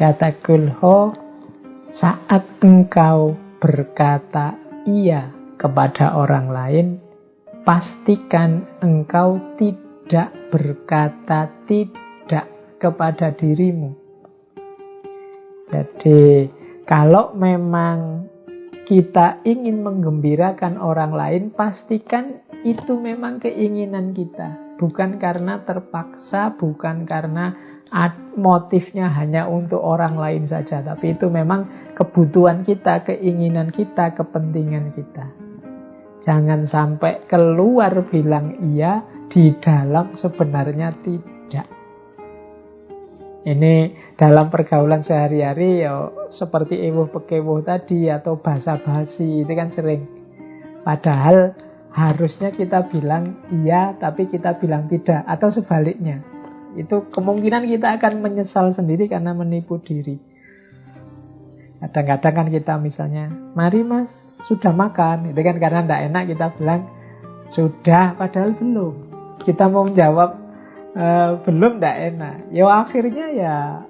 Kata kulho, saat engkau berkata iya kepada orang lain, pastikan engkau tidak berkata tidak kepada dirimu. Jadi, kalau memang kita ingin menggembirakan orang lain, pastikan itu memang keinginan kita. Bukan karena terpaksa, bukan karena motifnya hanya untuk orang lain saja. Tapi itu memang kebutuhan kita, keinginan kita, kepentingan kita. Jangan sampai keluar bilang iya, di dalam sebenarnya tidak. Ini dalam pergaulan sehari-hari ya seperti ewuh pekewuh tadi atau basa-basi itu kan sering. Padahal harusnya kita bilang iya tapi kita bilang tidak atau sebaliknya. Itu kemungkinan kita akan menyesal sendiri karena menipu diri. Kadang-kadang kan kita misalnya, mari mas, sudah makan. Itu kan karena tidak enak kita bilang sudah padahal belum. Kita mau menjawab belum, tidak enak. Ya akhirnya ya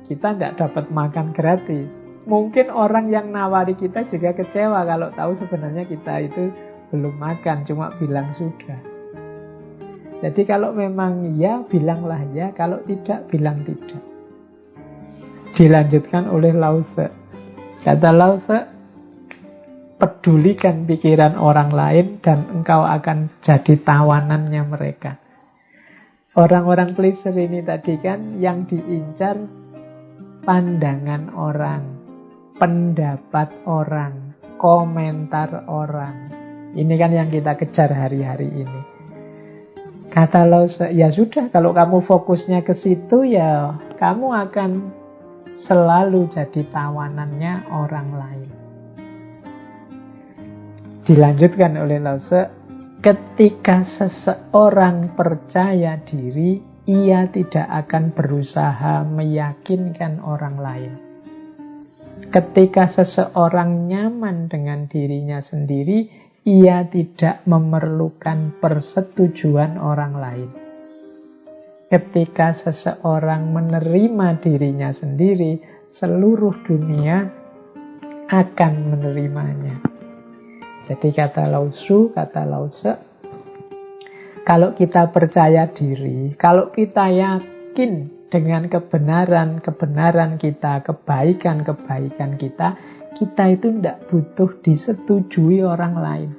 kita tidak dapat makan gratis. Mungkin orang yang nawari kita juga kecewa kalau tahu sebenarnya kita itu belum makan, cuma bilang sudah. Jadi kalau memang ya, bilanglah ya. Kalau tidak, bilang tidak. Dilanjutkan oleh Lao Tse. Kata Lao Tse, pedulikan pikiran orang lain dan engkau akan jadi tawanannya mereka. Orang-orang pleaser ini tadi kan yang diincar pandangan orang, pendapat orang, komentar orang. Ini kan yang kita kejar hari-hari ini. Kata Lao Tse, ya sudah, kalau kamu fokusnya ke situ ya kamu akan selalu jadi tawanannya orang lain. Dilanjutkan oleh Lao Tse, ketika seseorang percaya diri, ia tidak akan berusaha meyakinkan orang lain. Ketika seseorang nyaman dengan dirinya sendiri, ia tidak memerlukan persetujuan orang lain. Ketika seseorang menerima dirinya sendiri, seluruh dunia akan menerimanya. Jadi kata Lao Tse, kalau kita percaya diri, kalau kita yakin dengan kebenaran kita, kebaikan kita itu tidak butuh disetujui orang lain.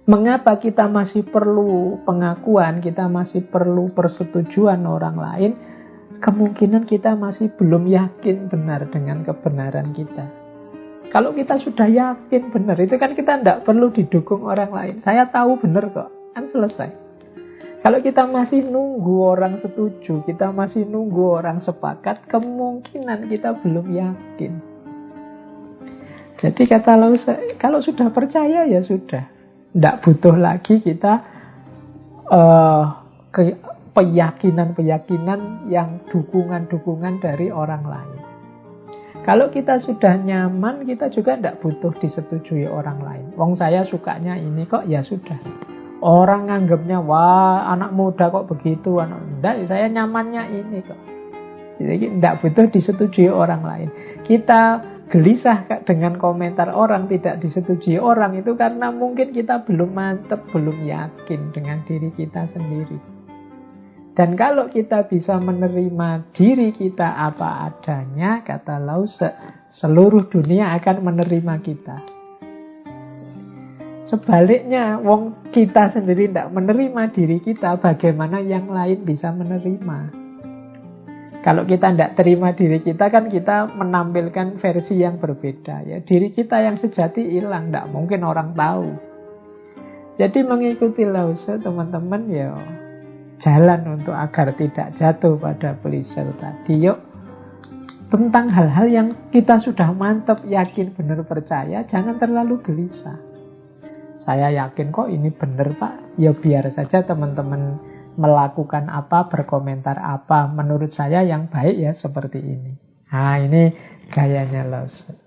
Mengapa kita masih perlu pengakuan, kita masih perlu persetujuan orang lain? Kemungkinan kita masih belum yakin benar dengan kebenaran kita. Kalau kita sudah yakin benar, itu kan kita tidak perlu didukung orang lain. Saya tahu benar kok, kan selesai. Kalau kita masih nunggu orang setuju, kita masih nunggu orang sepakat, kemungkinan kita belum yakin. Jadi kata Lao Tse, kalau sudah percaya ya sudah. Tidak butuh lagi kita keyakinan-keyakinan yang dukungan-dukungan dari orang lain. Kalau kita sudah nyaman, kita juga tidak butuh disetujui orang lain. Wong saya sukanya ini kok, ya sudah. Orang nganggapnya, wah anak muda kok begitu. Tidak, saya nyamannya ini kok. Jadi tidak butuh disetujui orang lain. Kita gelisah dengan komentar orang, tidak disetujui orang, itu karena mungkin kita belum mantap, belum yakin dengan diri kita sendiri. Dan kalau kita bisa menerima diri kita apa adanya, kata Lao Tse, seluruh dunia akan menerima kita. Sebaliknya, wong kita sendiri tidak menerima diri kita, bagaimana yang lain bisa menerima? Kalau kita tidak terima diri kita, kan kita menampilkan versi yang berbeda. Ya, diri kita yang sejati hilang, tidak mungkin orang tahu. Jadi mengikuti Lao Tse, teman-teman, ya jalan untuk agar tidak jatuh pada pleasure tadi. Yuk, tentang hal-hal yang kita sudah mantap, yakin, benar, percaya, jangan terlalu gelisah. Saya yakin kok ini benar Pak. Ya biar saja teman-teman melakukan apa, berkomentar apa. Menurut saya yang baik ya seperti ini. Nah ini gayanya Lao Tse.